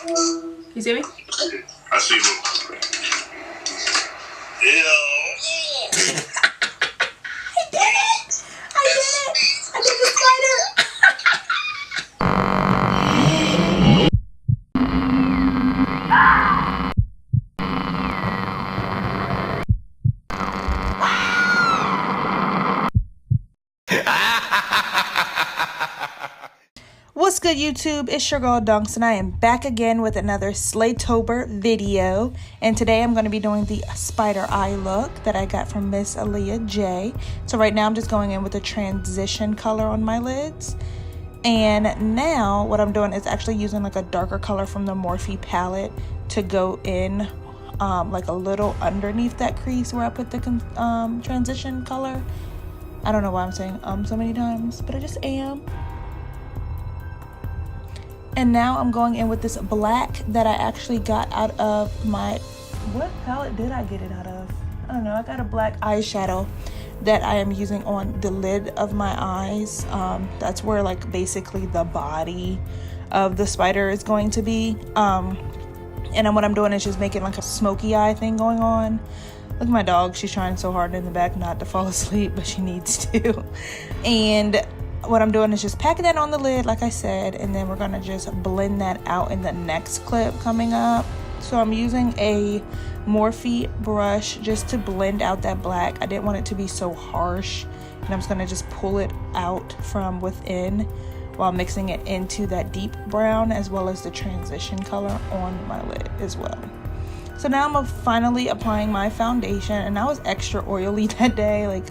You see me? I see you. Ew. I did it! I did the spider! What's good, YouTube? It's your girl Dunks, and I am back again with another Slay-Tober video. And today I'm going to be doing the spider eye look that I got from Miss Aaliyah J. So right now I'm just going in with a transition color on my lids. And now what I'm doing is actually using like a darker color from the Morphe palette to go in like a little underneath that crease where I put the transition color. I don't know why I'm saying so many times, but I just am. And now I'm going in with this black that I actually got out of my, what palette did I get it out of? I don't know. I got a black eyeshadow that I am using on the lid of my eyes. That's where like basically the body of the spider is going to be. And then what I'm doing is just making like a smoky eye thing going on. Look at my dog. She's trying so hard in the back not to fall asleep, but she needs to. And what I'm doing is just packing that on the lid, like I said, and then we're gonna just blend that out in the next clip coming up. So I'm using a Morphe brush just to blend out that black. I didn't want it to be so harsh, and I'm just gonna just pull it out from within while mixing it into that deep brown as well as the transition color on my lid as well. So now I'm finally applying my foundation, and I was extra oily that day. Like,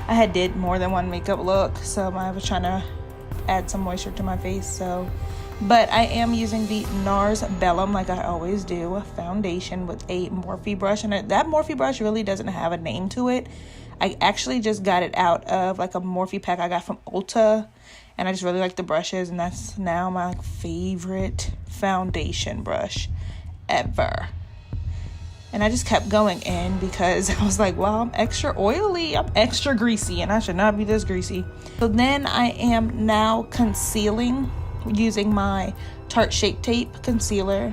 I did more than one makeup look, so I was trying to add some moisture to my face. But I am using the NARS Bellum, like I always do, a foundation with a Morphe brush, and that Morphe brush really doesn't have a name to it. I actually just got it out of like a Morphe pack I got from Ulta, and I just really like the brushes, and that's now my favorite foundation brush ever. And I just kept going in because I was like, well, I'm extra oily, I'm extra greasy, and I should not be this greasy. So then I am now concealing using my Tarte Shape Tape concealer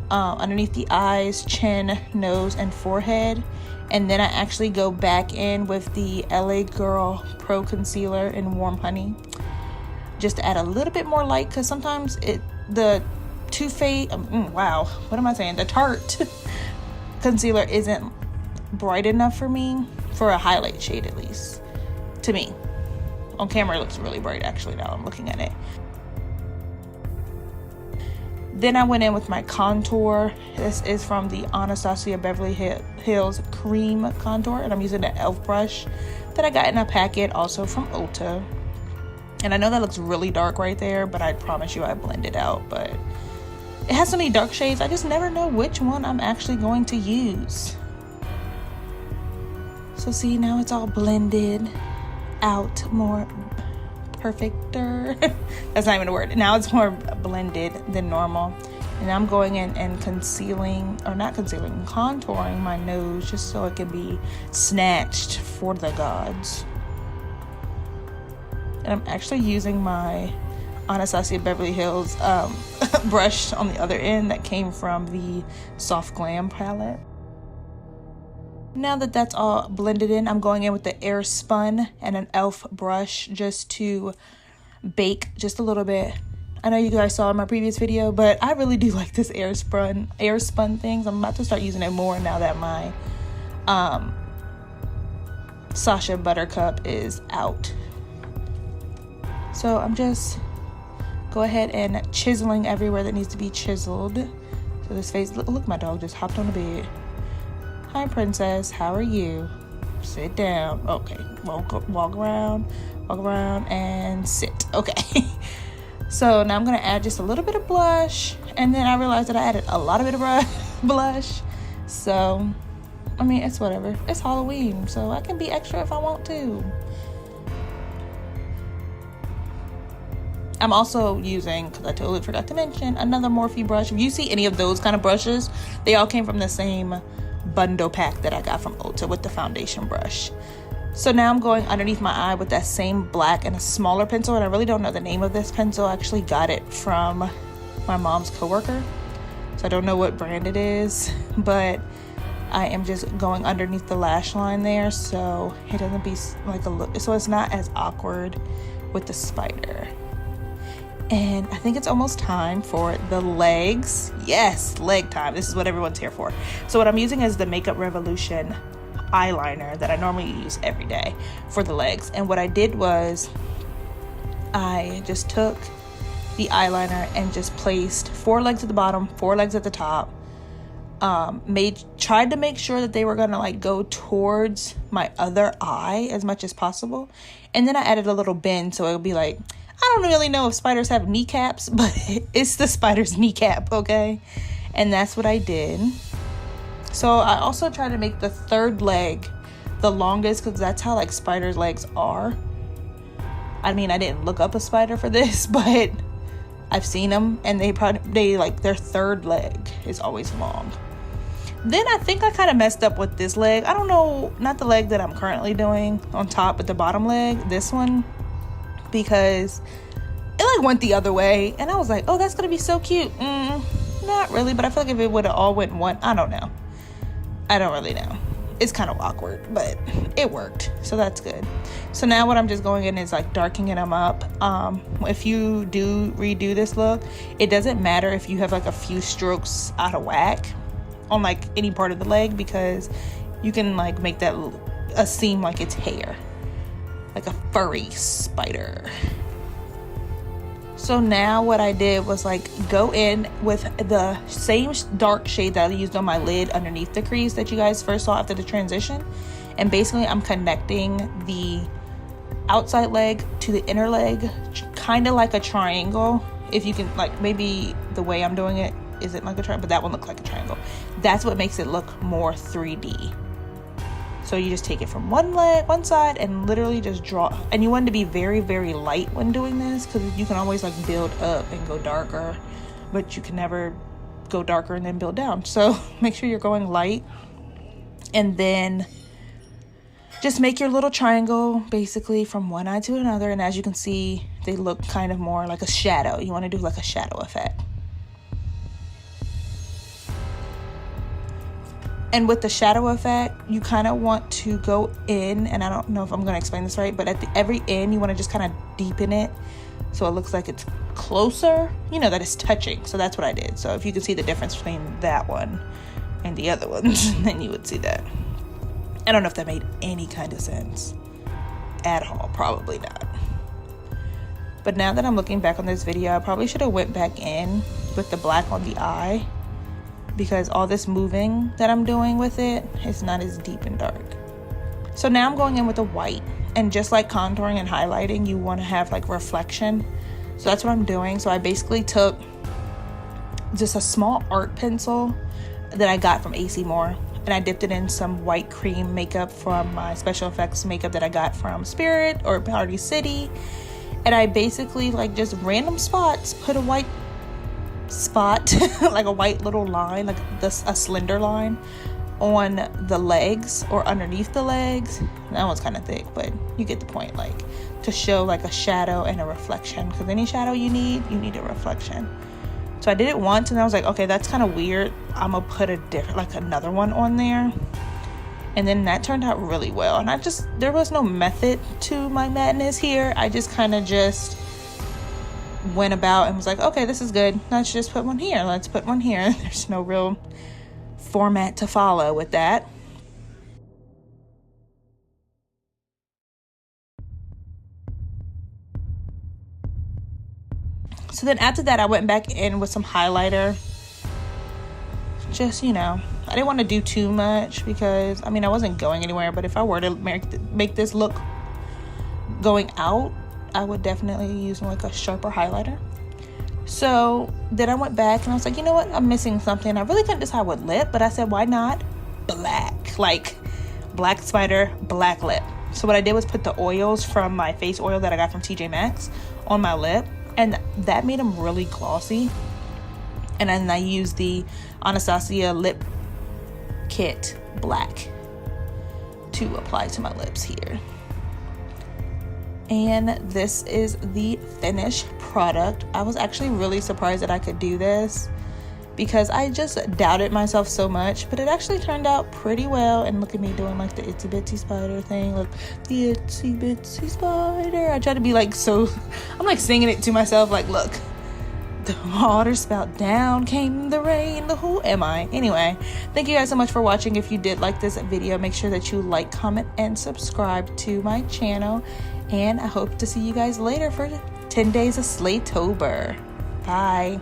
underneath the eyes, chin, nose, and forehead. And then I actually go back in with the LA Girl Pro Concealer in Warm Honey, just to add a little bit more light, because sometimes the Too Faced, wow, what am I saying? The Tarte concealer isn't bright enough for me, for a highlight shade at least, to me. On camera it looks really bright actually now I'm looking at it. Then I went in with my contour. This is from the Anastasia Beverly Hills Cream Contour, and I'm using the e.l.f. brush that I got in a packet also from Ulta. And I know that looks really dark right there, but I promise you I blend it out. But it has so many dark shades, I just never know which one I'm actually going to use. So see, now it's all blended out more perfecter. That's not even a word. Now it's more blended than normal. And I'm going in and contouring my nose just so it can be snatched for the gods. And I'm actually using my Anastasia Beverly Hills brush on the other end that came from the Soft Glam palette. Now that that's all blended in, I'm going in with the Air Spun and an e.l.f. brush just to bake just a little bit. I know you guys saw in my previous video, but I really do like this Air Spun things. I'm about to start using it more now that my Sasha Buttercup is out. So I'm just go ahead and chiseling everywhere that needs to be chiseled. So this face, look, my dog just hopped on the bed. Hi, princess, how are you? Sit down. Okay, walk around, and sit. Okay. So now I'm gonna add just a little bit of blush, and then I realized that I added a lot of it of blush. So, I mean, it's whatever. It's Halloween, so I can be extra if I want to. I'm also using, because I totally forgot to mention, another Morphe brush. If you see any of those kind of brushes, they all came from the same bundle pack that I got from Ulta with the foundation brush. So now I'm going underneath my eye with that same black and a smaller pencil, and I really don't know the name of this pencil. I actually got it from my mom's coworker. So I don't know what brand it is, but I am just going underneath the lash line there so it doesn't be like so it's not as awkward with the spider. And I think it's almost time for the legs. Yes, leg time. This is what everyone's here for. So what I'm using is the Makeup Revolution eyeliner that I normally use every day for the legs. And what I did was I just took the eyeliner and just placed 4 legs at the bottom, 4 legs at the top. Tried to make sure that they were gonna like go towards my other eye as much as possible. And then I added a little bend so it would be like, I don't really know if spiders have kneecaps, but it's the spider's kneecap, okay? And that's what I did. So I also tried to make the 3rd leg the longest because that's how like spiders' legs are. I mean, I didn't look up a spider for this, but I've seen them, and they like their 3rd leg is always long. Then I think I kind of messed up with this leg. I don't know, not the leg that I'm currently doing on top, but the bottom leg, this one, because it like went the other way, and I was like, oh, that's gonna be so cute. Not really, but I feel like if it would have all went one, I don't know. I don't really know. It's kind of awkward, but it worked, so that's good. So now what I'm just going in is like darkening them up. If you do redo this look, it doesn't matter if you have like a few strokes out of whack on like any part of the leg, because you can like make that seem like it's hair, like a furry spider. So now what I did was like go in with the same dark shade that I used on my lid underneath the crease that you guys first saw after the transition. And basically I'm connecting the outside leg to the inner leg, kind of like a triangle. If you can, like, maybe the way I'm doing it isn't like a triangle, but that one looked like a triangle. That's what makes it look more 3D. So you just take it from one side and literally just draw. And you want it to be very, very light when doing this, because you can always like build up and go darker, but you can never go darker and then build down. So make sure you're going light, and then just make your little triangle basically from one eye to another. And as you can see, they look kind of more like a shadow. You want to do like a shadow effect. And with the shadow effect, you kind of want to go in, and I don't know if I'm going to explain this right, but at the every end, you want to just kind of deepen it so it looks like it's closer, you know, that it's touching. So that's what I did. So if you can see the difference between that one and the other ones, then you would see that. I don't know if that made any kind of sense at all. Probably not. But now that I'm looking back on this video, I probably should have went back in with the black on the eye, because all this moving that I'm doing with it is not as deep and dark. So now I'm going in with the white, and just like contouring and highlighting, you want to have like reflection. So that's what I'm doing. So I basically took just a small art pencil that I got from AC Moore, and I dipped it in some white cream makeup from my special effects makeup that I got from Spirit or Party City. And I basically like just random spots put a white spot like a white little line, like this, a slender line on the legs or underneath the legs. That one's kind of thick, but you get the point, like to show like a shadow and a reflection, because any shadow you need a reflection. So I did it once and I was like, okay, that's kind of weird, I'm gonna put a different, like another one on there. And then that turned out really well. And there was no method to my madness here. I just kind of just went about and was like, okay, this is good, let's just put one here, let's put one here. There's no real format to follow with that. So then after that, I went back in with some highlighter. Just, you know, I didn't want to do too much because, I mean, I wasn't going anywhere, but if I were to make this look going out, I would definitely use like a sharper highlighter. So then I went back and I was like, you know what, I'm missing something. I really couldn't decide what lip, but I said, why not black? Like black spider, black lip. So what I did was put the oils from my face oil that I got from TJ Maxx on my lip, and that made them really glossy. And then I used the Anastasia lip kit black to apply to my lips here. And this is the finished product. I was actually really surprised that I could do this, because I just doubted myself so much, but it actually turned out pretty well. And look at me doing like the itsy bitsy spider thing, like the itsy bitsy spider. I try to be like, so I'm like singing it to myself, like, look, the water spout, down came the rain, the who am I? Anyway, thank you guys so much for watching. If you did like this video, make sure that you like, comment, and subscribe to my channel. And I hope to see you guys later for 10 days of Slay-Tober. Bye.